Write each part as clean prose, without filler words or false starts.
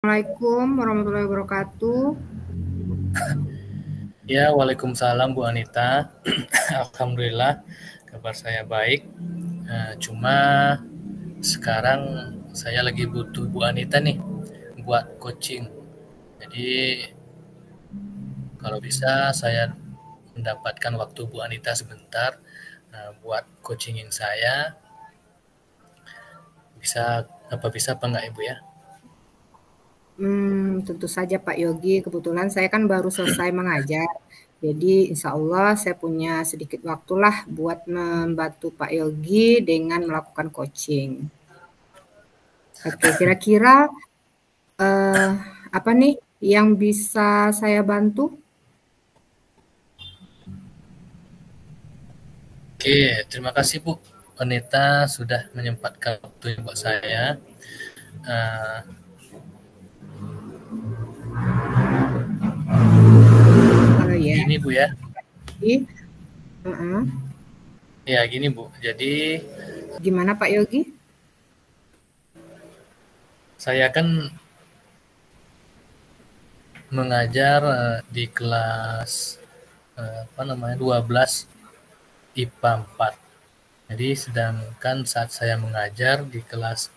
Assalamualaikum warahmatullahi wabarakatuh. Ya, waalaikumsalam Bu Anita. Alhamdulillah, kabar saya baik. Cuma sekarang saya lagi butuh Bu Anita nih buat coaching. Jadi kalau bisa saya mendapatkan waktu Bu Anita sebentar buat coachingin saya. Bisa apa enggak Ibu ya? Tentu saja Pak Yogi, kebetulan saya kan baru selesai mengajar. Jadi insya Allah saya punya sedikit waktulah buat membantu Pak Yogi dengan melakukan coaching. Oke, kira-kira apa nih yang bisa saya bantu? Oke, terima kasih Bu Anita sudah menyempatkan waktu buat saya. Uh, Ya, Gini Bu ya. uh-uh. Ya gini Bu, jadi Gimana Pak Yogi? saya kan mengajar di kelas 12 IPA 4. Jadi sedangkan saat saya mengajar di kelas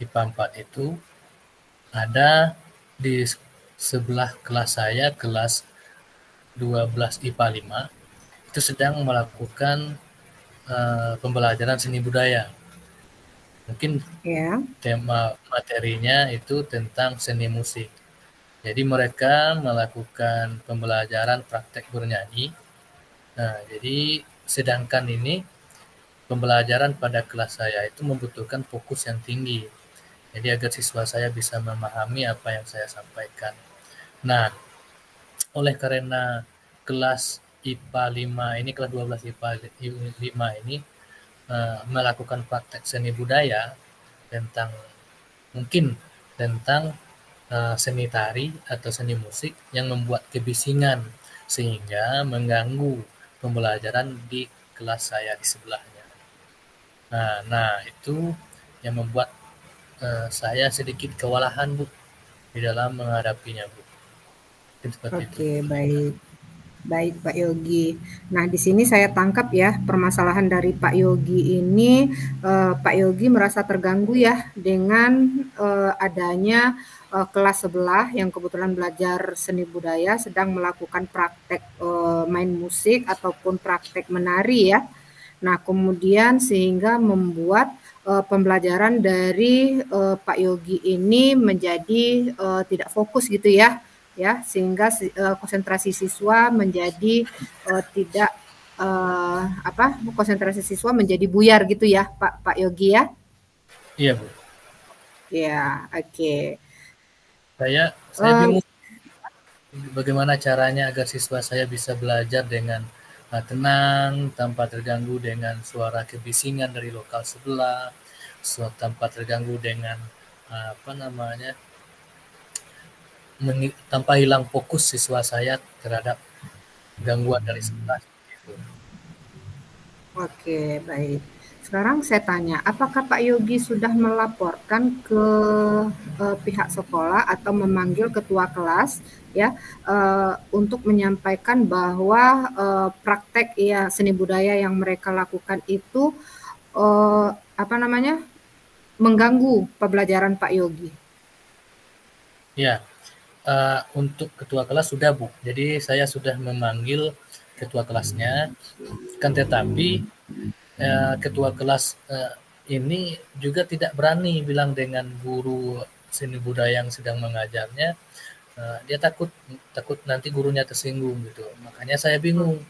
IPA 4 itu ada di sebelah kelas saya kelas 12 IPA 5 itu sedang melakukan pembelajaran seni budaya. Mungkin Ya. tema materinya itu tentang seni musik. Jadi mereka melakukan pembelajaran praktek bernyanyi. Nah, jadi sedangkan ini pembelajaran pada kelas saya itu membutuhkan fokus yang tinggi. Jadi agar siswa saya bisa memahami apa yang saya sampaikan. Nah, oleh karena kelas IPA 5 ini, kelas 12 IPA 5 ini melakukan praktek seni budaya tentang mungkin tentang seni tari atau seni musik yang membuat kebisingan sehingga mengganggu pembelajaran di kelas saya di sebelahnya. Nah itu yang membuat saya sedikit kewalahan Bu di dalam menghadapinya Bu. Seperti itu. Oke, baik. Baik, Pak Yogi. Nah, di sini saya tangkap ya, permasalahan dari Pak Yogi ini, Pak Yogi merasa terganggu ya dengan adanya kelas sebelah yang kebetulan belajar seni budaya sedang melakukan praktek main musik ataupun praktek menari ya. Nah, kemudian sehingga membuat pembelajaran dari Pak Yogi ini menjadi tidak fokus gitu ya, sehingga konsentrasi siswa menjadi tidak konsentrasi siswa menjadi buyar gitu ya, Pak Yogi ya? Iya Bu. Ya, oke. Saya bingung bagaimana caranya agar siswa saya bisa belajar dengan tenang, tanpa terganggu dengan suara kebisingan dari lokal sebelah, tanpa terganggu dengan tanpa hilang fokus siswa saya terhadap gangguan dari sebelah. Oke, baik. Sekarang saya tanya, apakah Pak Yogi sudah melaporkan ke pihak sekolah atau memanggil ketua kelas ya untuk menyampaikan bahwa praktek ya seni budaya yang mereka lakukan itu mengganggu pembelajaran Pak Yogi? Ya, untuk ketua kelas sudah Bu. Jadi saya sudah memanggil ketua kelasnya, kan tetapi ketua kelas ini juga tidak berani bilang dengan guru seni budaya yang sedang mengajarnya. Dia takut nanti gurunya tersinggung gitu. Makanya saya bingung.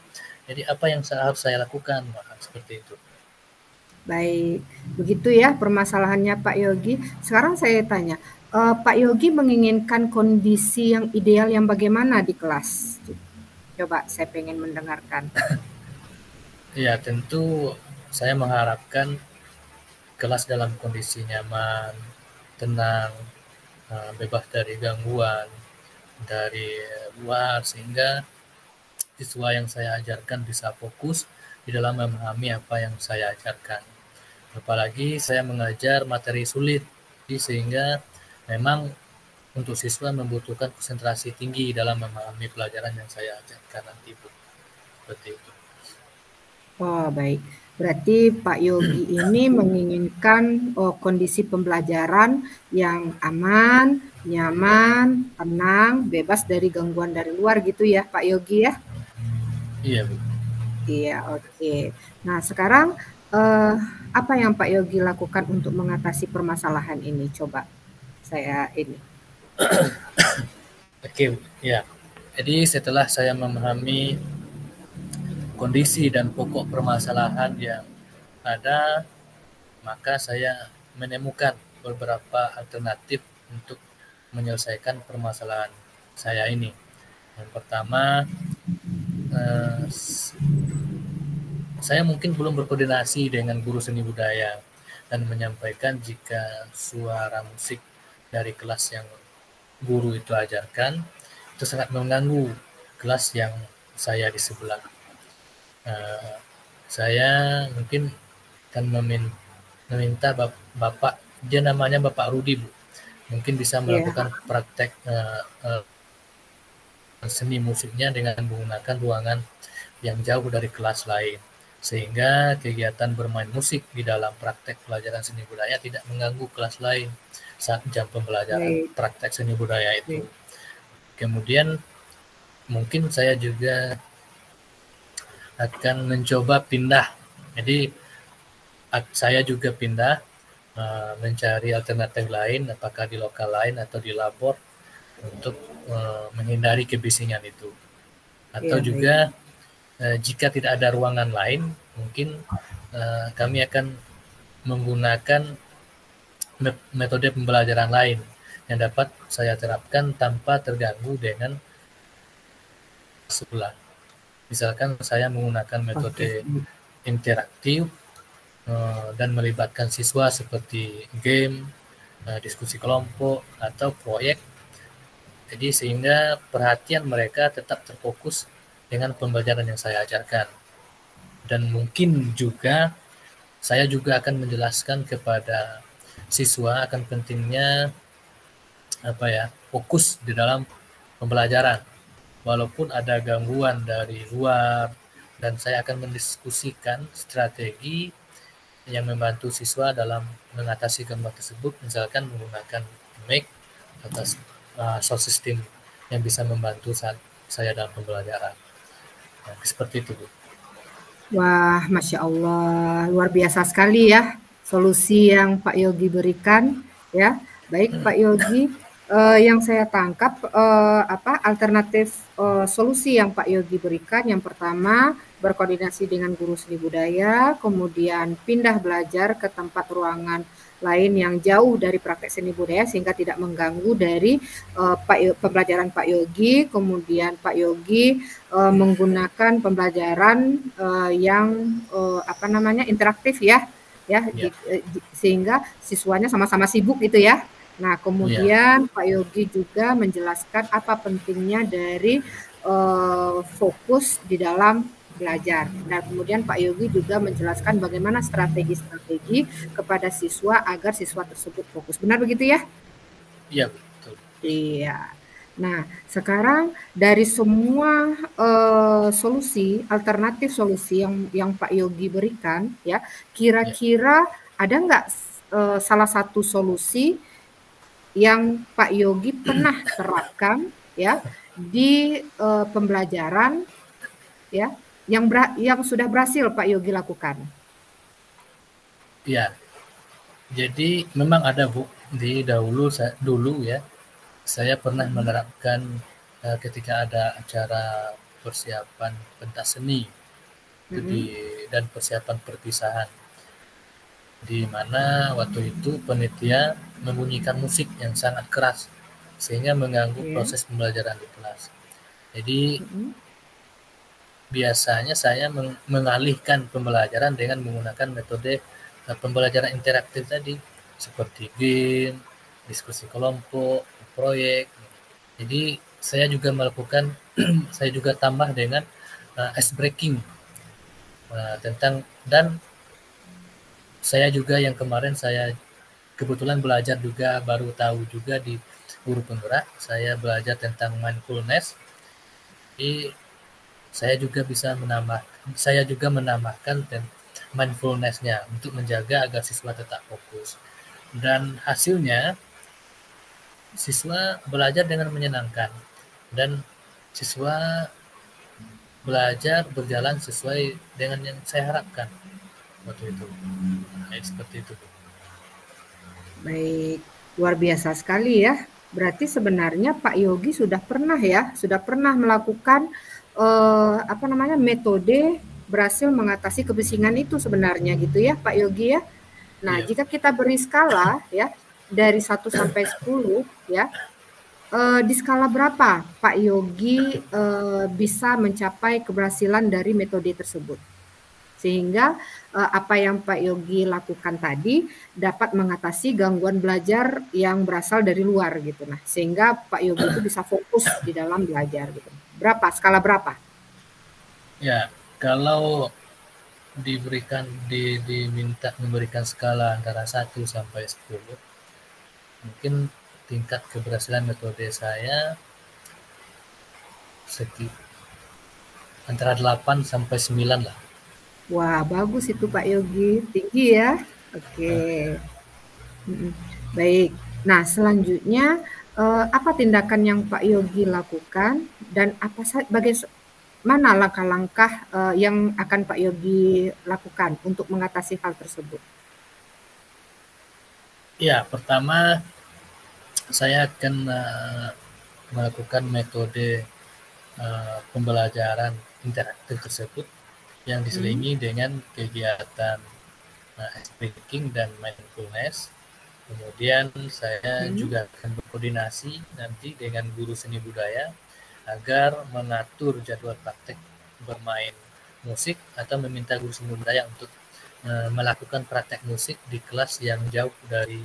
Jadi apa yang harus saya lakukan? Seperti itu. Baik, begitu ya permasalahannya Pak Yogi. Sekarang saya tanya, Pak Yogi menginginkan kondisi yang ideal yang bagaimana di kelas? Coba saya pengen mendengarkan. Ya, tentu saya mengharapkan kelas dalam kondisi nyaman, tenang, bebas dari gangguan dari luar, sehingga siswa yang saya ajarkan bisa fokus di dalam memahami apa yang saya ajarkan. Apalagi saya mengajar materi sulit, sehingga memang untuk siswa membutuhkan konsentrasi tinggi dalam memahami pelajaran yang saya ajarkan nanti, Bu. Seperti itu. Oh, baik. Berarti Pak Yogi ini menginginkan kondisi pembelajaran yang aman, nyaman, tenang, bebas dari gangguan dari luar gitu ya, Pak Yogi ya? Iya, Bu. Iya, oke. Nah, sekarang apa yang Pak Yogi lakukan untuk mengatasi permasalahan ini? Coba saya ini. Oke, ya. Jadi setelah saya memahami kondisi dan pokok permasalahan yang ada, maka saya menemukan beberapa alternatif untuk menyelesaikan permasalahan saya ini. Yang pertama, eh, saya mungkin belum berkoordinasi dengan guru seni budaya dan menyampaikan jika suara musik dari kelas yang guru itu ajarkan itu sangat mengganggu kelas yang saya di sebelah. Uh, saya mungkin akan meminta Bapak, dia namanya Bapak Rudi, Bu, mungkin bisa Ya, melakukan praktek seni musiknya dengan menggunakan ruangan yang jauh dari kelas lain, sehingga kegiatan bermain musik di dalam praktek pelajaran seni budaya tidak mengganggu kelas lain saat jam pembelajaran baik, praktek seni budaya itu. baik. Kemudian mungkin saya juga akan mencoba pindah. Jadi saya juga pindah mencari alternatif lain, apakah di lokal lain atau di labor untuk menghindari kebisingan itu. Atau Ya, baik. juga jika tidak ada ruangan lain, mungkin kami akan menggunakan metode pembelajaran lain yang dapat saya terapkan tanpa terganggu dengan sebelah. Misalkan saya menggunakan Oke. metode interaktif dan melibatkan siswa seperti game, diskusi kelompok, atau proyek. Jadi sehingga perhatian mereka tetap terfokus dengan pembelajaran yang saya ajarkan. Dan mungkin juga saya juga akan menjelaskan kepada siswa akan pentingnya fokus di dalam pembelajaran. Walaupun ada gangguan dari luar, dan saya akan mendiskusikan strategi yang membantu siswa dalam mengatasi gangguan tersebut, misalkan menggunakan mic atau sound system yang bisa membantu saat saya dalam pembelajaran. Nah, seperti itu, Bu. Wah, Masya Allah, luar biasa sekali ya solusi yang Pak Yogi berikan ya. Baik Pak Yogi, yang saya tangkap alternatif solusi yang Pak Yogi berikan. Yang pertama, berkoordinasi dengan guru seni budaya, kemudian pindah belajar ke tempat ruangan lain yang jauh dari praktek seni budaya sehingga tidak mengganggu dari pembelajaran Pak Yogi. Kemudian Pak Yogi menggunakan pembelajaran yang interaktif ya, Ya, sehingga siswanya sama-sama sibuk gitu ya. Nah, ya, kemudian Pak Yogi juga menjelaskan apa pentingnya dari fokus di dalam belajar. Dan kemudian Pak Yogi juga menjelaskan bagaimana strategi-strategi kepada siswa agar siswa tersebut fokus. Benar begitu ya? iya, betul. Iya. Nah, sekarang dari semua alternatif solusi yang Pak Yogi berikan, ya, Ya, kira-kira ada nggak salah satu solusi yang Pak Yogi pernah terapkan, ya, di pembelajaran, ya, yang sudah berhasil Pak Yogi lakukan? ya. Jadi memang ada, Bu, di dulu ya. Saya pernah menerapkan ketika ada acara persiapan pentas seni itu dan persiapan perpisahan, di mana waktu itu panitia membunyikan musik yang sangat keras sehingga mengganggu Ya. proses pembelajaran di kelas. Jadi Mm-mm. biasanya saya mengalihkan pembelajaran dengan menggunakan metode pembelajaran interaktif tadi, seperti game, diskusi kelompok, proyek. Jadi saya juga melakukan, saya juga tambah dengan ice breaking tentang, dan saya juga yang kemarin saya kebetulan belajar juga, baru tahu juga di guru penggerak, saya belajar tentang mindfulness. Jadi saya juga menambahkan mindfulness-nya untuk menjaga agar siswa tetap fokus. Dan hasilnya siswa belajar dengan menyenangkan dan siswa belajar berjalan sesuai dengan yang saya harapkan waktu itu. Seperti itu. Baik, luar biasa sekali ya. Berarti sebenarnya Pak Yogi sudah pernah melakukan metode berhasil mengatasi kebisingan itu sebenarnya gitu ya Pak Yogi ya. Nah, Iya. jika kita beri skala ya dari 1 sampai 10 ya, di skala berapa Pak Yogi bisa mencapai keberhasilan dari metode tersebut? Sehingga apa yang Pak Yogi lakukan tadi dapat mengatasi gangguan belajar yang berasal dari luar gitu. Nah, sehingga Pak Yogi itu bisa fokus di dalam belajar gitu. Berapa? Skala berapa? Ya, kalau diminta memberikan skala antara 1 sampai 10, mungkin tingkat keberhasilan metode saya antara 8 sampai 9 lah. Wah, bagus itu Pak Yogi, tinggi ya. Oke. Baik. Nah, selanjutnya apa tindakan yang Pak Yogi lakukan dan bagaimana langkah-langkah yang akan Pak Yogi lakukan untuk mengatasi hal tersebut? Ya, pertama saya akan melakukan metode pembelajaran interaktif tersebut yang diselingi dengan kegiatan speaking dan mindfulness. Kemudian saya juga akan berkoordinasi nanti dengan guru seni budaya agar mengatur jadwal praktek bermain musik atau meminta guru seni budaya untuk melakukan praktek musik di kelas yang jauh dari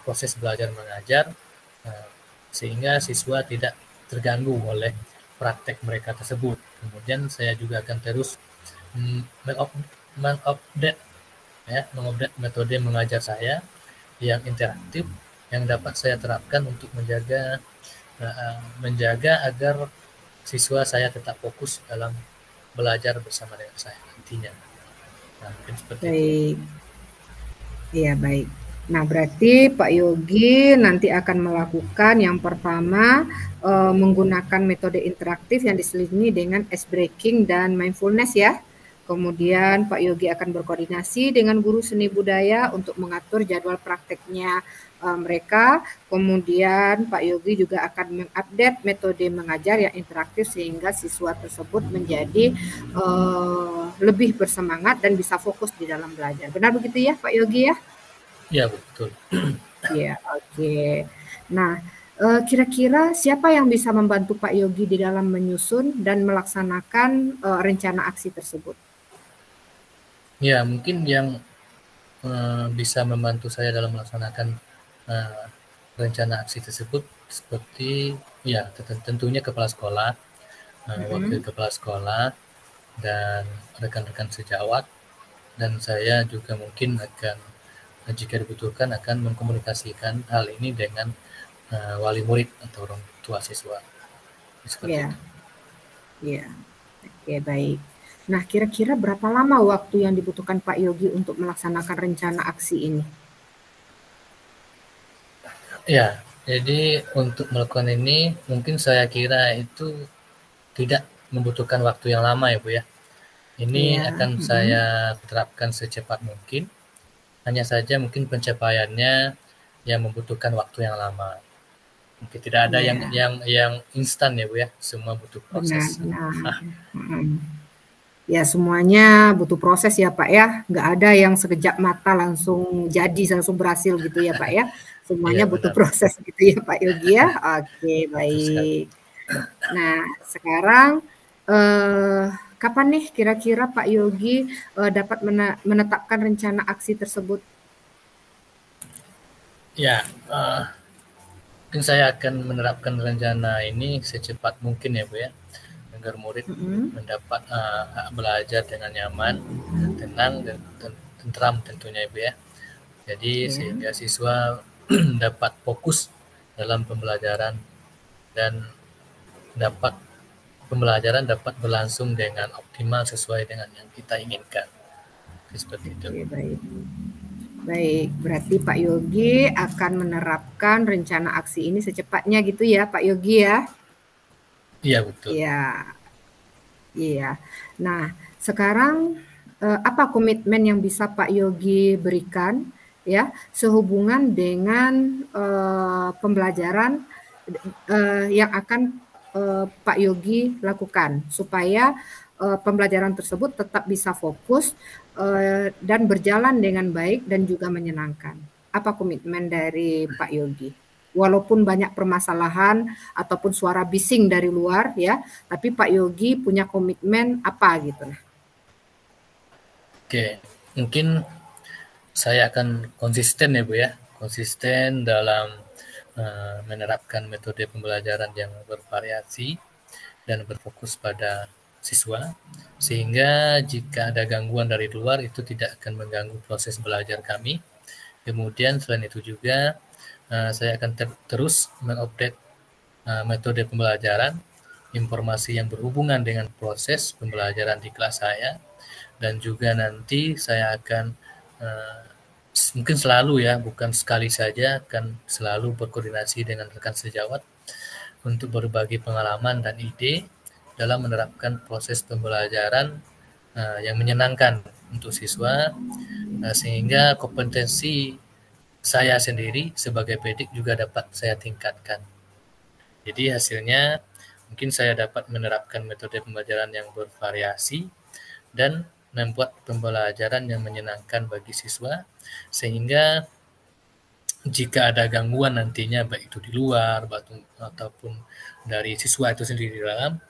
proses belajar mengajar, sehingga siswa tidak terganggu oleh praktek mereka tersebut. Kemudian saya juga akan terus mengupdate metode mengajar saya yang interaktif yang dapat saya terapkan untuk menjaga agar siswa saya tetap fokus dalam belajar bersama dengan saya nantinya. Nah, mungkin seperti Baik. Iya, baik. Nah, berarti Pak Yogi nanti akan melakukan yang pertama menggunakan metode interaktif yang diselingi dengan ice breaking dan mindfulness ya. Kemudian Pak Yogi akan berkoordinasi dengan guru seni budaya untuk mengatur jadwal prakteknya mereka. Kemudian Pak Yogi juga akan mengupdate metode mengajar yang interaktif sehingga siswa tersebut menjadi lebih bersemangat dan bisa fokus di dalam belajar. Benar begitu ya Pak Yogi ya? Ya, betul. Ya, oke. Nah, kira-kira siapa yang bisa membantu Pak Yogi di dalam menyusun dan melaksanakan rencana aksi tersebut? Ya, mungkin yang bisa membantu saya dalam melaksanakan rencana aksi tersebut seperti ya tentunya kepala sekolah, wakil kepala sekolah, dan rekan-rekan sejawat, dan saya juga mungkin akan jika dibutuhkan akan mengkomunikasikan hal ini dengan wali murid atau orang tua siswa. Seperti itu. Ya, oke baik. Nah, kira-kira berapa lama waktu yang dibutuhkan Pak Yogi untuk melaksanakan rencana aksi ini? Ya, jadi untuk melakukan ini mungkin saya kira itu tidak membutuhkan waktu yang lama ya Bu ya. Ini akan saya terapkan secepat mungkin. Hanya saja mungkin pencapaiannya yang membutuhkan waktu yang lama. Mungkin tidak ada yang instan ya Bu ya. Semua butuh proses. Benar. Ya semuanya butuh proses ya Pak ya. Nggak ada yang sekejap mata langsung jadi, langsung berhasil gitu ya Pak ya. Semuanya butuh proses gitu ya Pak Yogi ya. Oke baik. Nah sekarang kapan nih kira-kira Pak Yogi dapat menetapkan rencana aksi tersebut? Ya, mungkin saya akan menerapkan rencana ini secepat mungkin ya Bu ya, agar murid mendapat belajar dengan nyaman, tenang, dan tentram tentunya Ibu ya. Jadi Ya. sehingga siswa dapat fokus dalam pembelajaran dan pembelajaran dapat berlangsung dengan optimal sesuai dengan yang kita inginkan. Seperti itu. Oke, baik. Baik, berarti Pak Yogi akan menerapkan rencana aksi ini secepatnya gitu ya, Pak Yogi ya? Iya, betul. Iya, iya. Nah, sekarang apa komitmen yang bisa Pak Yogi berikan ya sehubungan dengan pembelajaran yang akan Pak Yogi lakukan supaya pembelajaran tersebut tetap bisa fokus dan berjalan dengan baik dan juga menyenangkan. Apa komitmen dari Pak Yogi? Walaupun banyak permasalahan ataupun suara bising dari luar ya, tapi Pak Yogi punya komitmen apa gitu nah. Oke, mungkin saya akan konsisten ya Bu ya, konsisten dalam menerapkan metode pembelajaran yang bervariasi dan berfokus pada siswa, sehingga jika ada gangguan dari luar itu tidak akan mengganggu proses belajar kami. Kemudian selain itu juga saya akan terus mengupdate metode pembelajaran, informasi yang berhubungan dengan proses pembelajaran di kelas saya, dan juga nanti saya akan mungkin selalu ya, bukan sekali saja, akan selalu berkoordinasi dengan rekan sejawat untuk berbagi pengalaman dan ide dalam menerapkan proses pembelajaran yang menyenangkan untuk siswa, sehingga kompetensi saya sendiri sebagai pendidik juga dapat saya tingkatkan. Jadi hasilnya mungkin saya dapat menerapkan metode pembelajaran yang bervariasi dan membuat pembelajaran yang menyenangkan bagi siswa, sehingga jika ada gangguan nantinya baik itu di luar ataupun dari siswa itu sendiri di dalam,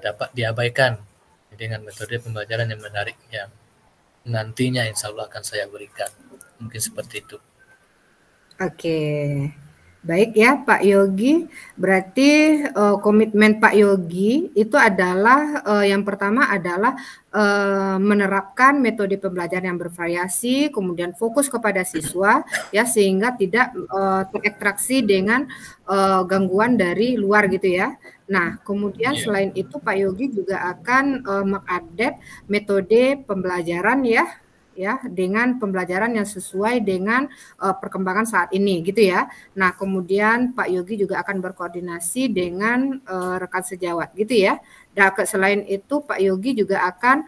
dapat diabaikan dengan metode pembelajaran yang menarik yang nantinya insya Allah akan saya berikan. Mungkin seperti itu. Oke. Baik ya Pak Yogi, berarti komitmen Pak Yogi itu adalah yang pertama adalah menerapkan metode pembelajaran yang bervariasi, kemudian fokus kepada siswa ya sehingga tidak terekstraksi dengan gangguan dari luar gitu ya. Nah, kemudian selain itu Pak Yogi juga akan mengupdate metode pembelajaran ya dengan pembelajaran yang sesuai dengan perkembangan saat ini gitu ya. Nah, kemudian Pak Yogi juga akan berkoordinasi dengan rekan sejawat gitu ya. Dan selain itu Pak Yogi juga akan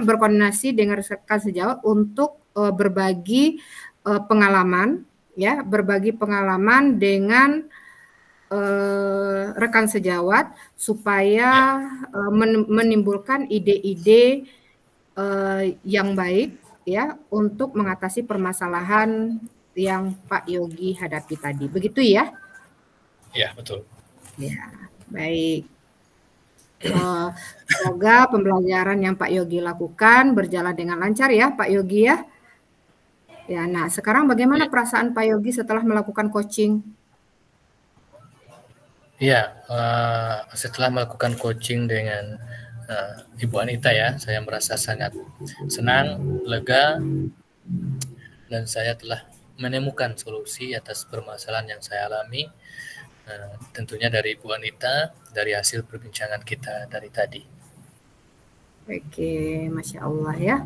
berkoordinasi dengan rekan sejawat untuk berbagi pengalaman ya, berbagi pengalaman dengan rekan sejawat supaya menimbulkan ide-ide yang baik ya untuk mengatasi permasalahan yang Pak Yogi hadapi tadi. Begitu ya? Ya, betul. Ya, baik. Semoga pembelajaran yang Pak Yogi lakukan berjalan dengan lancar ya, Pak Yogi ya. Ya, nah sekarang bagaimana perasaan Pak Yogi setelah melakukan coaching? Iya, setelah melakukan coaching dengan Ibu Anita ya, saya merasa sangat senang, lega, dan saya telah menemukan solusi atas permasalahan yang saya alami, tentunya dari Ibu Anita, dari hasil perbincangan kita dari tadi. Oke, Masya Allah ya.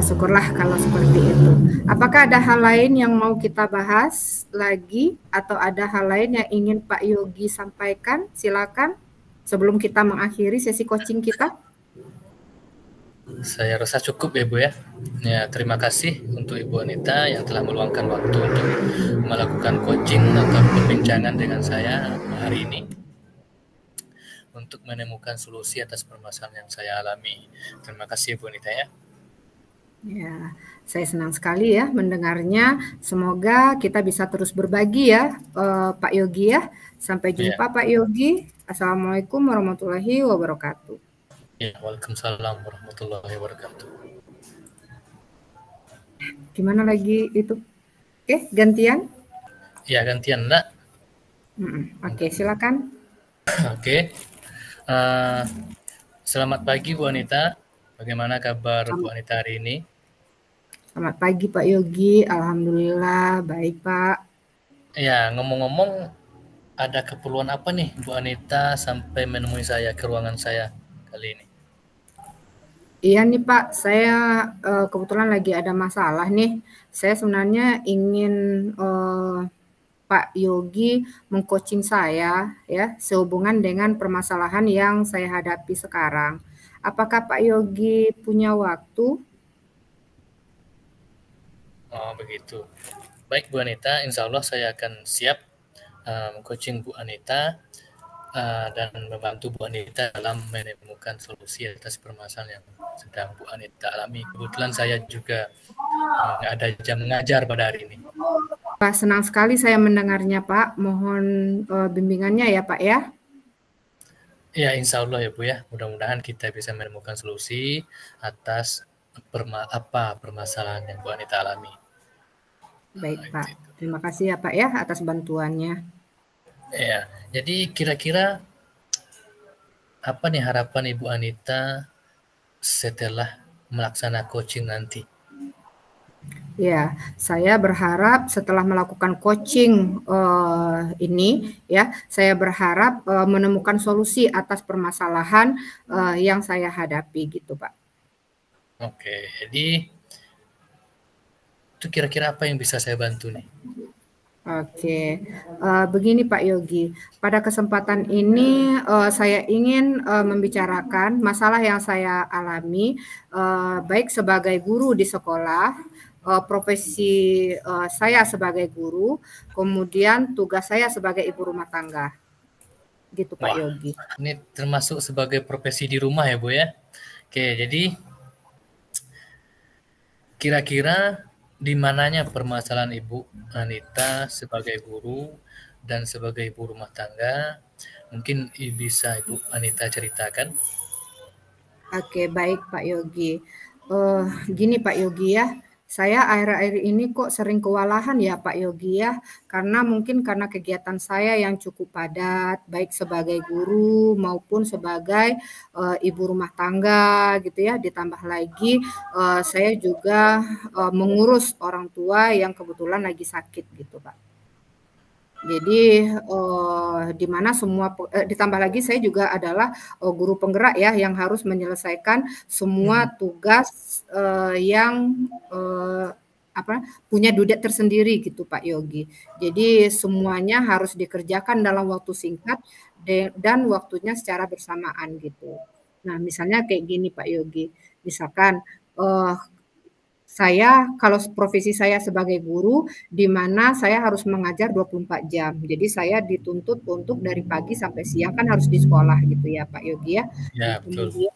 Syukurlah kalau seperti itu. Apakah ada hal lain yang mau kita bahas lagi atau ada hal lain yang ingin Pak Yogi sampaikan? Silakan sebelum kita mengakhiri sesi coaching kita. Saya rasa cukup ya Bu ya. Ya, terima kasih untuk Ibu Anita yang telah meluangkan waktu untuk melakukan coaching atau perbincangan dengan saya hari ini untuk menemukan solusi atas permasalahan yang saya alami. Terima kasih Bu Anita ya. Ya, saya senang sekali ya mendengarnya. Semoga kita bisa terus berbagi ya, Pak Yogi ya. Sampai jumpa Pak Yogi. Assalamualaikum warahmatullahi wabarakatuh. Ya, waalaikumsalam warahmatullahi wabarakatuh. Gimana lagi itu? Oke, gantian? Ya, gantian, Nak. Oke, silakan. Oke. Selamat pagi Bu Anita. Bagaimana kabar Bu Anita hari ini? Selamat pagi Pak Yogi, Alhamdulillah baik Pak. Ya, ngomong-ngomong, ada keperluan apa nih Bu Anita sampai menemui saya ke ruangan saya kali ini? Iya nih Pak, saya kebetulan lagi ada masalah nih. Saya sebenarnya ingin Pak Yogi mengcoaching saya ya sehubungan dengan permasalahan yang saya hadapi sekarang. Apakah Pak Yogi punya waktu? Oh, begitu. Baik Bu Anita, insya Allah saya akan siap coaching Bu Anita dan membantu Bu Anita dalam menemukan solusi atas permasalahan yang sedang Bu Anita alami. Kebetulan saya juga ada jam mengajar pada hari ini. Pak, senang sekali saya mendengarnya Pak. Mohon bimbingannya ya Pak ya. Ya, insya Allah ya Bu ya. Mudah-mudahan kita bisa menemukan solusi atas permasalahan yang Bu Anita alami. Baik Pak, terima kasih ya Pak ya atas bantuannya. Ya, jadi kira-kira apa nih harapan Ibu Anita setelah melaksanakan coaching nanti? Ya, saya berharap setelah melakukan coaching ini, ya, saya berharap menemukan solusi atas permasalahan yang saya hadapi, gitu, Pak. Oke, jadi itu kira-kira apa yang bisa saya bantu nih? Oke, begini Pak Yogi, pada kesempatan ini saya ingin membicarakan masalah yang saya alami, baik sebagai guru di sekolah, profesi saya sebagai guru, kemudian tugas saya sebagai ibu rumah tangga, gitu Pak Wah, Yogi. ini termasuk sebagai profesi di rumah ya Bu ya? Oke, jadi kira-kira di mananya permasalahan Ibu Anita sebagai guru dan sebagai ibu rumah tangga? Mungkin bisa Ibu Anita ceritakan? Oke, baik Pak Yogi. Gini Pak Yogi ya, saya akhir-akhir ini kok sering kewalahan ya Pak Yogi ya, karena mungkin karena kegiatan saya yang cukup padat, baik sebagai guru maupun sebagai ibu rumah tangga gitu ya, ditambah lagi saya juga mengurus orang tua yang kebetulan lagi sakit gitu Pak. Jadi, di mana semua ditambah lagi saya juga adalah, guru penggerak ya, yang harus menyelesaikan semua tugas, yang, apa, punya dudet tersendiri gitu, Pak Yogi. Jadi semuanya harus dikerjakan dalam waktu singkat dan waktunya secara bersamaan gitu. Nah, misalnya kayak gini, Pak Yogi, misalkan, eee saya kalau profesi saya sebagai guru, di mana saya harus mengajar 24 jam. Jadi saya dituntut untuk dari pagi sampai siang kan harus di sekolah gitu ya Pak Yogi ya. Nah Ya, betul. kemudian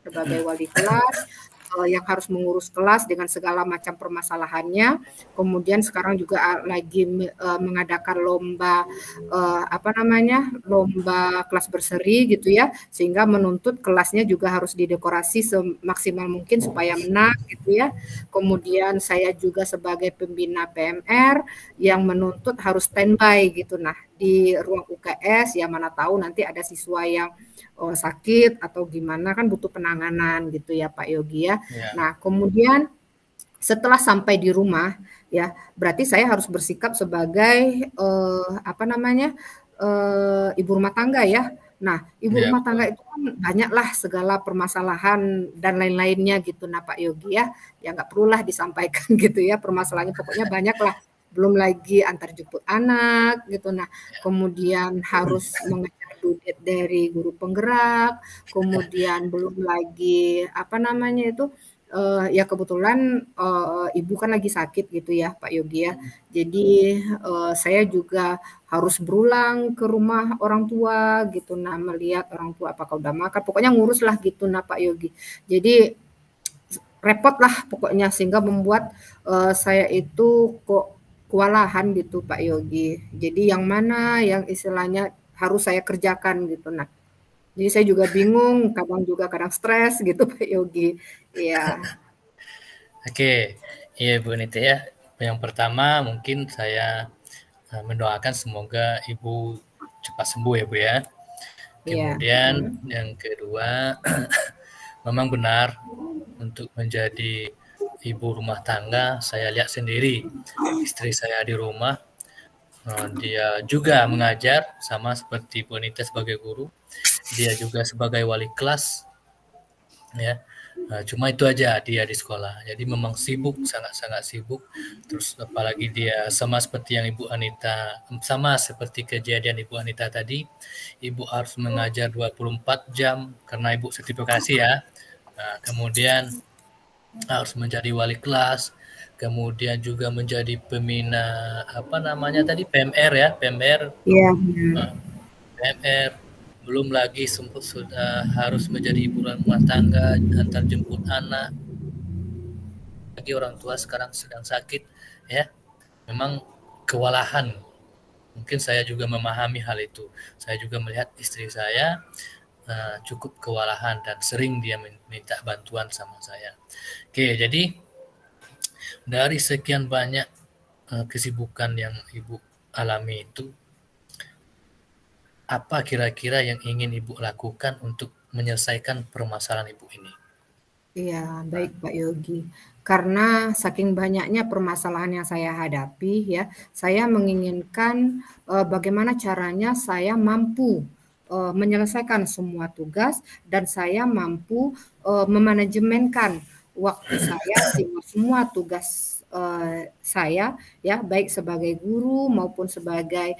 sebagai wali kelas, yang harus mengurus kelas dengan segala macam permasalahannya. Kemudian sekarang juga lagi mengadakan lomba apa namanya? Lomba kelas berseri gitu ya, sehingga menuntut kelasnya juga harus didekorasi semaksimal mungkin supaya menang gitu ya. Kemudian saya juga sebagai pembina PMR yang menuntut harus standby gitu. Nah, di ruang UKS ya mana tahu nanti ada siswa yang sakit atau gimana kan butuh penanganan gitu ya Pak Yogi ya. Ya. Nah, kemudian setelah sampai di rumah ya, berarti saya harus bersikap sebagai apa namanya? Ibu rumah tangga ya. Nah, ibu Ya, rumah tangga betul. itu kan banyaklah segala permasalahan dan lain-lainnya gitu nah Pak Yogi ya. Ya nggak perlulah disampaikan gitu ya permasalahannya pokoknya banyaklah. Belum lagi antar jemput anak gitu. Nah, kemudian harus mengejar duit dari guru penggerak, kemudian belum lagi apa namanya itu ya kebetulan ibu kan lagi sakit gitu ya Pak Yogi ya. Jadi saya juga harus berulang ke rumah orang tua gitu. Nah melihat orang tua apakah udah makan, pokoknya ngurus lah gitu nah Pak Yogi. Jadi repot lah pokoknya sehingga membuat saya itu kok kewalahan gitu Pak Yogi. Jadi yang mana yang istilahnya harus saya kerjakan gitu. Nah, jadi saya juga bingung, kadang stres gitu Pak Yogi. Iya. Oke, iya Bu Nita ya. Yang pertama mungkin saya mendoakan semoga Ibu cepat sembuh ya Bu ya. Iya. Kemudian yang kedua, memang benar untuk menjadi ibu rumah tangga, saya lihat sendiri istri saya di rumah, dia juga mengajar sama seperti Bu Anita sebagai guru, dia juga sebagai wali kelas, ya. Cuma itu aja dia di sekolah. Jadi memang sibuk, sangat-sangat sibuk. Terus apalagi dia sama seperti yang Ibu Anita, sama seperti kejadian Ibu Anita tadi, Ibu harus mengajar 24 jam karena Ibu sertifikasi ya. Kemudian harus menjadi wali kelas, kemudian juga menjadi pembina apa namanya tadi PMR ya, PMR, Iya, benar. PMR. Belum lagi sudah harus menjadi ibu rumah tangga, antar jemput anak. Lagi orang tua sekarang sedang sakit, ya. Memang kewalahan. Mungkin saya juga memahami hal itu. Saya juga melihat istri saya cukup kewalahan dan sering dia minta bantuan sama saya. Oke, jadi dari sekian banyak kesibukan yang Ibu alami itu, apa kira-kira yang ingin Ibu lakukan untuk menyelesaikan permasalahan Ibu ini? Iya, baik Pak Yogi. Karena saking banyaknya permasalahan yang saya hadapi ya, saya menginginkan bagaimana caranya saya mampu menyelesaikan semua tugas dan saya mampu memanajemenkan waktu saya sehingga semua tugas saya ya baik sebagai guru maupun sebagai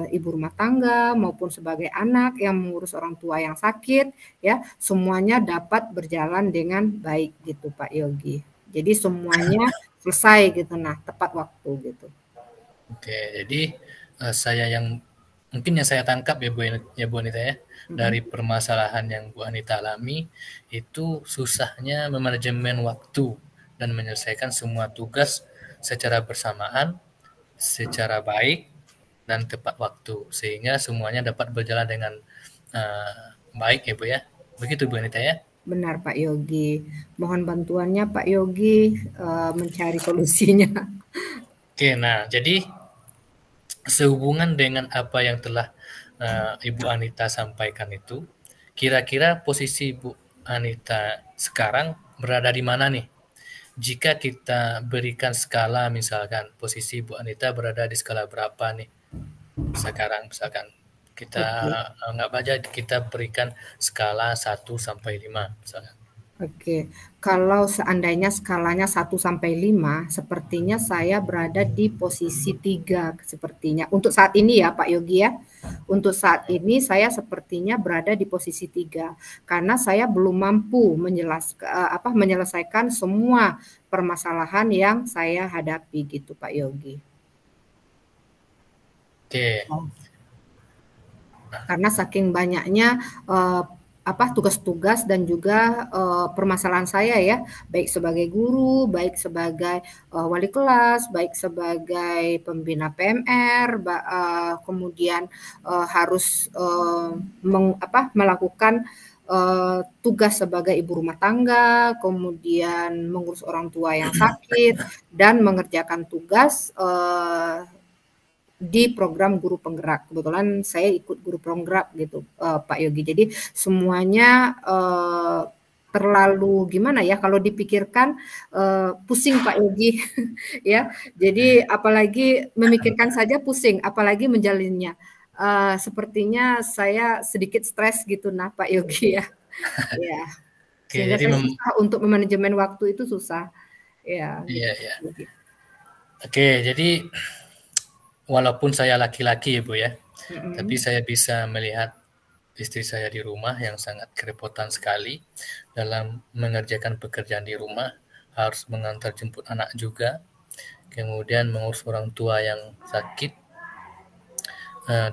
ibu rumah tangga maupun sebagai anak yang mengurus orang tua yang sakit ya semuanya dapat berjalan dengan baik gitu Pak Yogi. Jadi semuanya selesai gitu nah tepat waktu gitu. Oke, jadi mungkin yang saya tangkap ya Bu Anita ya, dari permasalahan yang Bu Anita alami itu susahnya memanajemen waktu dan menyelesaikan semua tugas secara bersamaan, secara baik dan tepat waktu sehingga semuanya dapat berjalan dengan baik ya Bu ya. Begitu Bu Anita ya. Benar Pak Yogi. Mohon bantuannya Pak Yogi mencari solusinya. Oke, nah jadi sehubungan dengan apa yang telah Ibu Anita sampaikan itu, kira-kira posisi Ibu Anita sekarang berada di mana nih? Jika kita berikan skala misalkan, posisi Ibu Anita berada di skala berapa nih? Sekarang misalkan kita nggak baca, kita berikan skala 1 sampai 5 misalkan. Oke, kalau seandainya skalanya 1 sampai 5, sepertinya saya berada di posisi 3 sepertinya. Untuk saat ini ya Pak Yogi ya. Untuk saat ini saya sepertinya berada di posisi 3 karena saya belum mampu menyelesaikan semua permasalahan yang saya hadapi gitu Pak Yogi. Oke. Karena saking banyaknya tugas-tugas dan juga permasalahan saya ya, baik sebagai guru, baik sebagai wali kelas, baik sebagai pembina PMR, kemudian harus melakukan tugas sebagai ibu rumah tangga, kemudian mengurus orang tua yang sakit dan mengerjakan tugas di program guru penggerak. Kebetulan saya ikut guru penggerak gitu Pak Yogi. Jadi semuanya terlalu gimana ya kalau dipikirkan pusing Pak Yogi ya. Jadi apalagi memikirkan saja pusing, apalagi menjalinnya. Sepertinya saya sedikit stres gitu nah Pak Yogi ya. Ya. Sehingga saya susah untuk memanajemen waktu itu susah. Ya. Iya, iya. Oke, jadi walaupun saya laki-laki Ibu ya, tapi saya bisa melihat istri saya di rumah yang sangat kerepotan sekali dalam mengerjakan pekerjaan di rumah, harus mengantar jemput anak juga, kemudian mengurus orang tua yang sakit,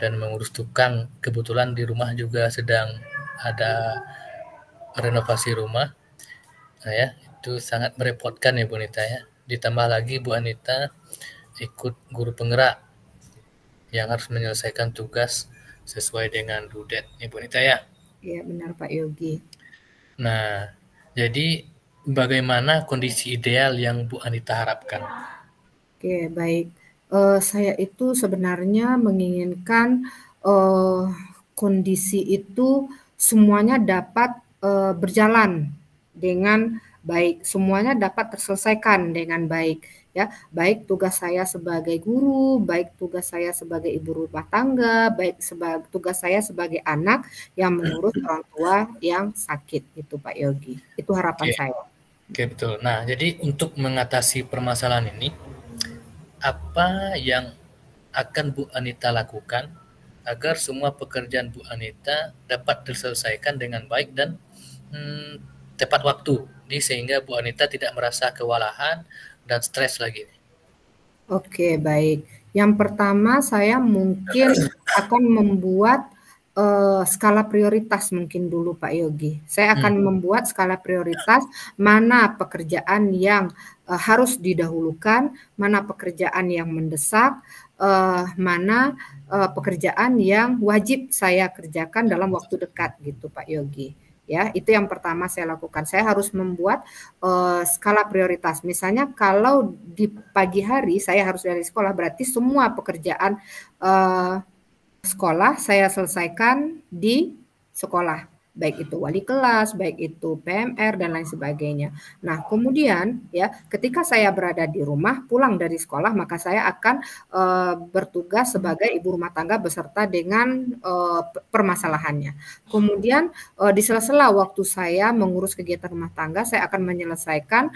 dan mengurus tukang. Kebetulan di rumah juga sedang ada renovasi rumah, ya itu sangat merepotkan ya Bu Anita ya. Ditambah lagi Bu Anita ikut guru penggerak yang harus menyelesaikan tugas sesuai dengan due date, Ibu Anita ya. Iya benar Pak Yogi. Nah, jadi bagaimana kondisi ideal yang Bu Anita harapkan? Oke, baik. Saya itu sebenarnya menginginkan kondisi itu semuanya dapat berjalan dengan baik, semuanya dapat terselesaikan dengan baik ya, baik tugas saya sebagai guru, baik tugas saya sebagai ibu rumah tangga, baik tugas saya sebagai anak yang mengurus orang tua yang sakit itu Pak Yogi. Itu harapan Oke, saya. oke betul. Nah, jadi untuk mengatasi permasalahan ini, apa yang akan Bu Anita lakukan agar semua pekerjaan Bu Anita dapat diselesaikan dengan baik dan tepat waktu, sehingga Bu Anita tidak merasa kewalahan dan stres lagi. Oke, baik. Yang pertama saya mungkin akan membuat skala prioritas mungkin dulu Pak Yogi. Saya akan membuat skala prioritas mana pekerjaan yang harus didahulukan, mana pekerjaan yang mendesak, mana pekerjaan yang wajib saya kerjakan dalam waktu dekat gitu Pak Yogi. Ya, itu yang pertama saya lakukan. Saya harus membuat skala prioritas. Misalnya kalau di pagi hari saya harus dari sekolah, berarti semua pekerjaan sekolah saya selesaikan di sekolah, baik itu wali kelas, baik itu PMR dan lain sebagainya. Nah, kemudian ya, ketika saya berada di rumah, pulang dari sekolah, maka saya akan bertugas sebagai ibu rumah tangga beserta dengan permasalahannya. Kemudian di sela-sela waktu saya mengurus kegiatan rumah tangga, saya akan menyelesaikan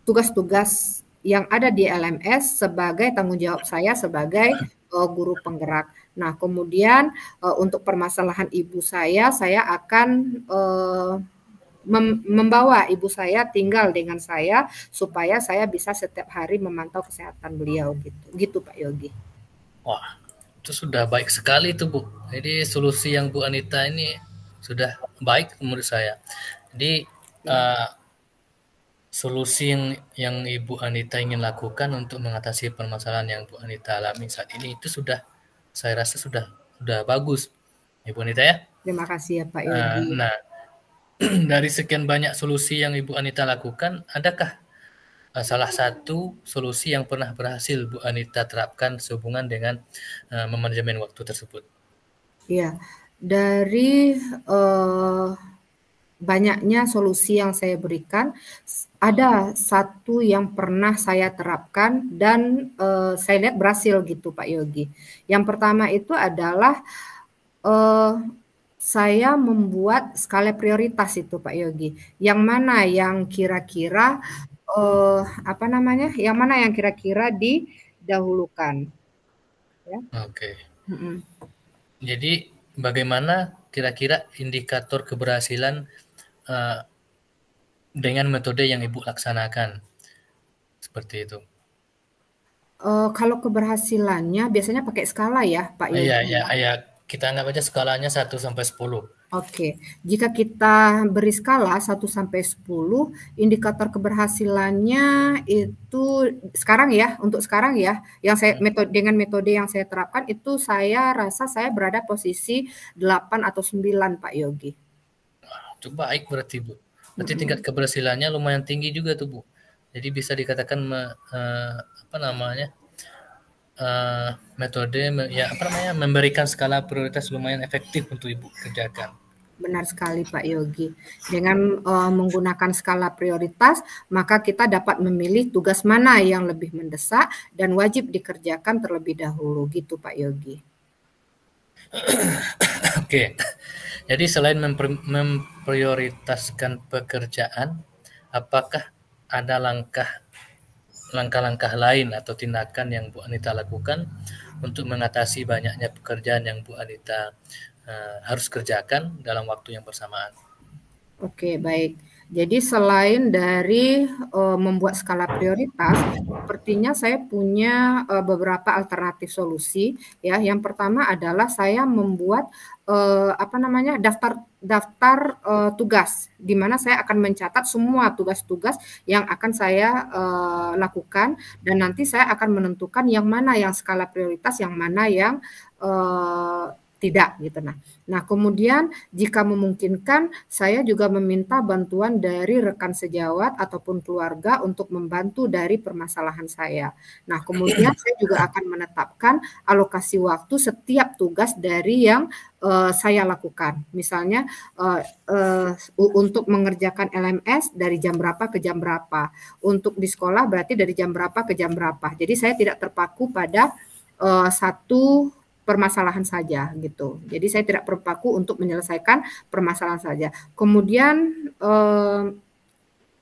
tugas-tugas yang ada di LMS sebagai tanggung jawab saya sebagai guru penggerak. Nah, kemudian untuk permasalahan ibu saya akan membawa ibu saya tinggal dengan saya supaya saya bisa setiap hari memantau kesehatan beliau gitu Pak Yogi. Wah, itu sudah baik sekali itu Bu. Jadi solusi yang Bu Anita ini sudah baik menurut saya. Jadi solusi yang Ibu Anita ingin lakukan untuk mengatasi permasalahan yang Bu Anita alami saat ini itu sudah, saya rasa sudah bagus, Ibu Anita ya. Terima kasih ya Pak Yogi. Nah, dari sekian banyak solusi yang Ibu Anita lakukan, adakah salah satu solusi yang pernah berhasil Bu Anita terapkan sehubungan dengan memanajemen waktu tersebut? Iya, dari banyaknya solusi yang saya berikan, ada satu yang pernah saya terapkan dan saya lihat berhasil gitu Pak Yogi. Yang pertama itu adalah saya membuat skala prioritas itu Pak Yogi. Yang mana yang kira-kira yang mana yang kira-kira didahulukan. Ya. Oke. Jadi bagaimana kira-kira indikator keberhasilan dengan metode yang Ibu laksanakan? Seperti itu. Kalau keberhasilannya biasanya pakai skala ya Pak Yogi? Iya. Kita anggap aja skalanya 1 sampai 10. Oke, jika kita beri skala 1 sampai 10, indikator keberhasilannya itu sekarang ya, untuk sekarang ya, yang saya dengan metode yang saya terapkan itu saya rasa saya berada posisi 8 atau 9 Pak Yogi. Itu baik berarti Bu. Berarti tingkat keberhasilannya lumayan tinggi juga tuh Bu. Jadi bisa dikatakan metode memberikan skala prioritas lumayan efektif untuk Ibu kerjakan. Benar sekali Pak Yogi. Dengan menggunakan skala prioritas, maka kita dapat memilih tugas mana yang lebih mendesak dan wajib dikerjakan terlebih dahulu, gitu Pak Yogi. Oke. Jadi selain memprioritaskan pekerjaan, apakah ada langkah-langkah lain atau tindakan yang Bu Anita lakukan untuk mengatasi banyaknya pekerjaan yang Bu Anita harus kerjakan dalam waktu yang bersamaan? Oke, baik. Jadi selain dari membuat skala prioritas, sepertinya saya punya beberapa alternatif solusi. Ya, yang pertama adalah saya membuat daftar tugas, di mana saya akan mencatat semua tugas-tugas yang akan saya lakukan, dan nanti saya akan menentukan yang mana yang skala prioritas, yang mana yang tidak gitu. Nah kemudian jika memungkinkan saya juga meminta bantuan dari rekan sejawat ataupun keluarga untuk membantu dari permasalahan saya. Nah kemudian saya juga akan menetapkan alokasi waktu setiap tugas dari yang saya lakukan. Misalnya untuk mengerjakan LMS dari jam berapa ke jam berapa. Untuk di sekolah berarti dari jam berapa ke jam berapa. Jadi saya tidak terpaku pada satu permasalahan saja gitu. Jadi saya tidak berpaku untuk menyelesaikan permasalahan saja. Kemudian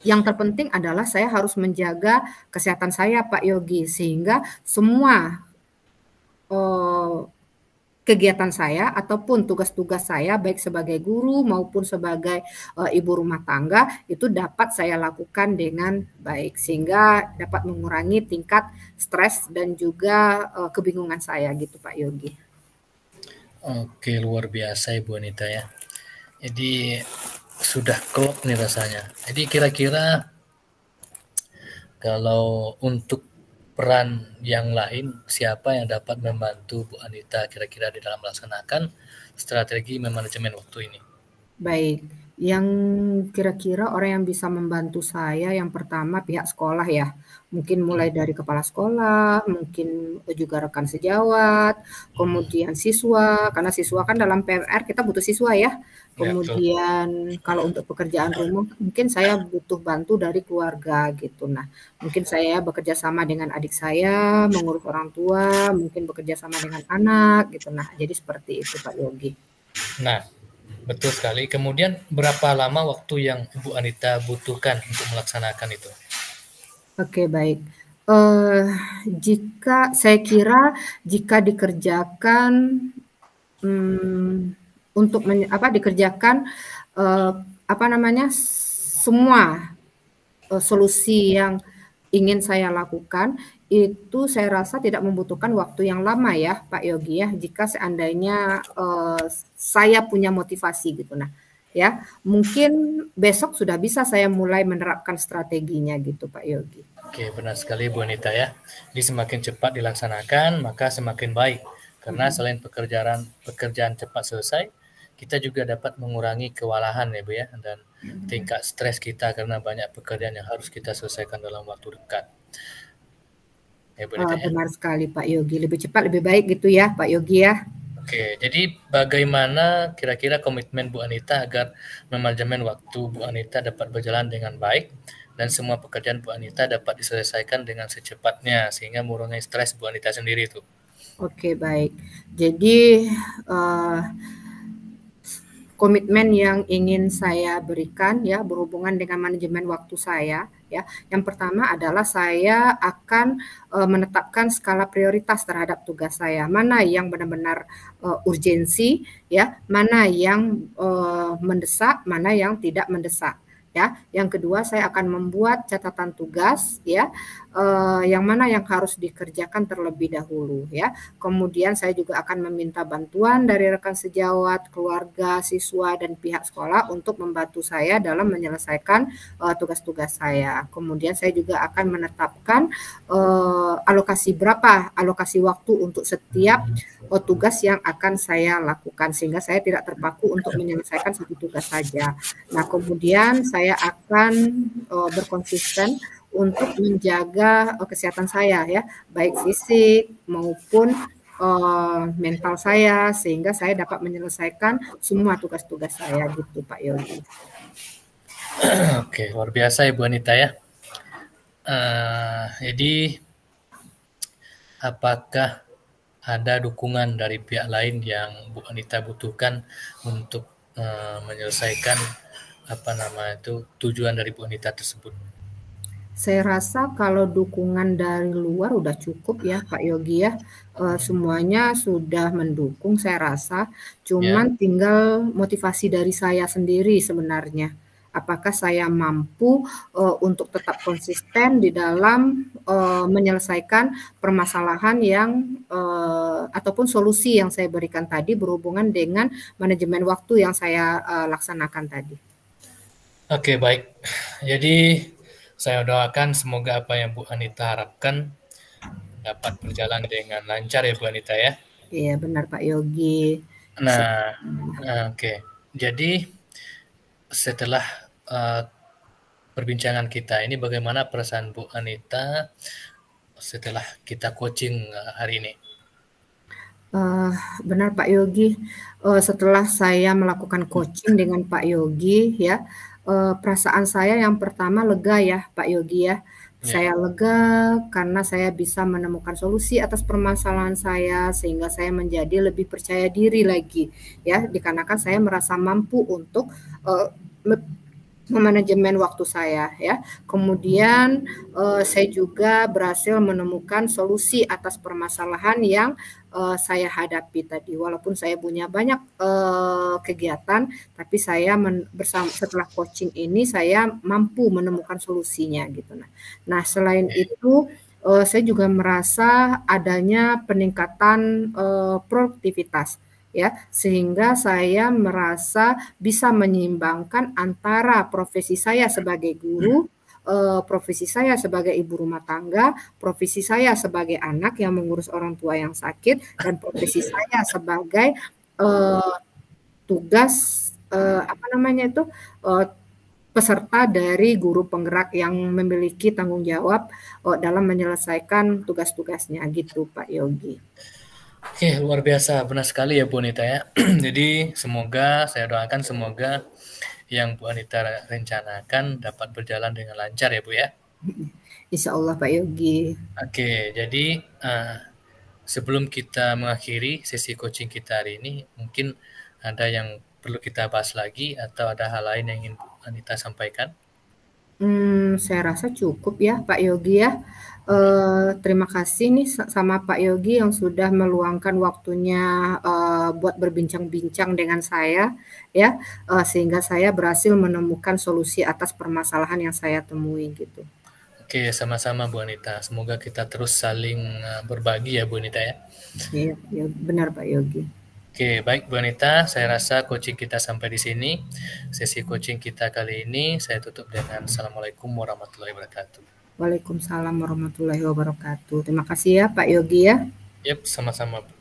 yang terpenting adalah saya harus menjaga kesehatan saya, Pak Yogi, sehingga semua kegiatan saya ataupun tugas-tugas saya baik sebagai guru maupun sebagai ibu rumah tangga itu dapat saya lakukan dengan baik sehingga dapat mengurangi tingkat stres dan juga kebingungan saya gitu Pak Yogi. Oke, luar biasa Ibu Anita ya. Jadi sudah klop nih rasanya. Jadi kira-kira kalau untuk peran yang lain, siapa yang dapat membantu Bu Anita kira-kira di dalam melaksanakan strategi manajemen waktu ini? Baik, yang kira-kira orang yang bisa membantu saya yang pertama pihak sekolah ya. Mungkin mulai dari kepala sekolah, mungkin juga rekan sejawat, kemudian siswa, karena siswa kan dalam PMR kita butuh siswa ya. Kemudian kalau untuk pekerjaan rumah mungkin saya butuh bantu dari keluarga gitu. Nah, mungkin saya bekerja sama dengan adik saya, mengurus orang tua, mungkin bekerja sama dengan anak gitu. Nah, jadi seperti itu Pak Yogi. Nah, betul sekali. Kemudian berapa lama waktu yang Ibu Anita butuhkan untuk melaksanakan itu? Oke, baik. Jika saya kira jika dikerjakan untuk dikerjakan semua solusi yang ingin saya lakukan itu saya rasa tidak membutuhkan waktu yang lama ya Pak Yogi ya jika seandainya saya punya motivasi gitu. Nah ya mungkin besok sudah bisa saya mulai menerapkan strateginya gitu Pak Yogi. Oke, benar sekali Bu Anita ya. Jadi semakin cepat dilaksanakan maka semakin baik karena selain pekerjaan cepat selesai, kita juga dapat mengurangi kewalahan ya Bu ya dan tingkat stres kita karena banyak pekerjaan yang harus kita selesaikan dalam waktu dekat. Ya, Bu Anita, benar sekali Pak Yogi, lebih cepat lebih baik gitu ya Pak Yogi ya. Oke, jadi bagaimana kira-kira komitmen Bu Anita agar manajemen waktu Bu Anita dapat berjalan dengan baik dan semua pekerjaan Bu Anita dapat diselesaikan dengan secepatnya sehingga mengurangi stres Bu Anita sendiri itu? Oke, baik. Jadi komitmen yang ingin saya berikan ya berhubungan dengan manajemen waktu saya ya. Yang pertama adalah saya akan menetapkan skala prioritas terhadap tugas saya. Mana yang benar-benar urgensi ya, mana yang mendesak, mana yang tidak mendesak. Ya, yang kedua saya akan membuat catatan tugas ya, yang mana yang harus dikerjakan terlebih dahulu ya. Kemudian saya juga akan meminta bantuan dari rekan sejawat, keluarga, siswa dan pihak sekolah untuk membantu saya dalam menyelesaikan tugas-tugas saya. Kemudian saya juga akan menetapkan alokasi waktu untuk setiap tugas yang akan saya lakukan sehingga saya tidak terpaku untuk menyelesaikan satu tugas saja. Nah, kemudian saya akan berkonsisten untuk menjaga kesehatan saya ya, baik fisik maupun mental saya sehingga saya dapat menyelesaikan semua tugas-tugas saya gitu Pak Yogi. Oke, luar biasa Ibu Anita ya. Jadi apakah ada dukungan dari pihak lain yang Bu Anita butuhkan untuk menyelesaikan tujuan dari Bu Anita tersebut? Saya rasa kalau dukungan dari luar udah cukup ya Pak Yogi ya. Semuanya sudah mendukung saya rasa. Cuman tinggal motivasi dari saya sendiri sebenarnya. Apakah saya mampu untuk tetap konsisten di dalam menyelesaikan permasalahan yang ataupun solusi yang saya berikan tadi berhubungan dengan manajemen waktu yang saya laksanakan tadi. Oke, baik. Jadi saya doakan semoga apa yang Bu Anita harapkan dapat berjalan dengan lancar ya Bu Anita ya. Iya benar Pak Yogi. Nah, oke. Jadi setelah perbincangan kita ini, bagaimana perasaan Bu Anita setelah kita coaching hari ini? Benar Pak Yogi, setelah saya melakukan coaching dengan Pak Yogi ya, perasaan saya yang pertama lega ya Pak Yogi ya. Ya, Saya lega karena saya bisa menemukan solusi atas permasalahan saya, sehingga saya menjadi lebih percaya diri lagi ya, dikarenakan saya merasa mampu untuk, memanajemen waktu saya ya. Kemudian saya juga berhasil menemukan solusi atas permasalahan yang saya hadapi tadi. Walaupun saya punya banyak kegiatan, tapi saya setelah coaching ini saya mampu menemukan solusinya gitu. Nah selain itu saya juga merasa adanya peningkatan produktivitas ya, sehingga saya merasa bisa menyeimbangkan antara profesi saya sebagai guru, profesi saya sebagai ibu rumah tangga, profesi saya sebagai anak yang mengurus orang tua yang sakit, dan profesi saya sebagai tugas peserta dari guru penggerak yang memiliki tanggung jawab dalam menyelesaikan tugas-tugasnya gitu Pak Yogi. Oke, luar biasa, benar sekali ya Bu Anita ya. Jadi saya doakan semoga yang Bu Anita rencanakan dapat berjalan dengan lancar ya Bu ya. Insya Allah Pak Yogi. Oke, jadi sebelum kita mengakhiri sesi coaching kita hari ini, mungkin ada yang perlu kita bahas lagi atau ada hal lain yang ingin Bu Anita sampaikan? Saya rasa cukup ya Pak Yogi ya. Terima kasih nih sama Pak Yogi yang sudah meluangkan waktunya buat berbincang-bincang dengan saya ya, sehingga saya berhasil menemukan solusi atas permasalahan yang saya temui gitu. Oke, sama-sama Bu Anita. Semoga kita terus saling berbagi ya Bu Anita ya. Iya, ya, benar Pak Yogi. Oke, baik Bu Anita, saya rasa coaching kita sampai di sini. Sesi coaching kita kali ini saya tutup dengan Assalamualaikum warahmatullahi wabarakatuh. Waalaikumsalam warahmatullahi wabarakatuh. Terima kasih ya Pak Yogi ya. Yap, sama-sama Bu.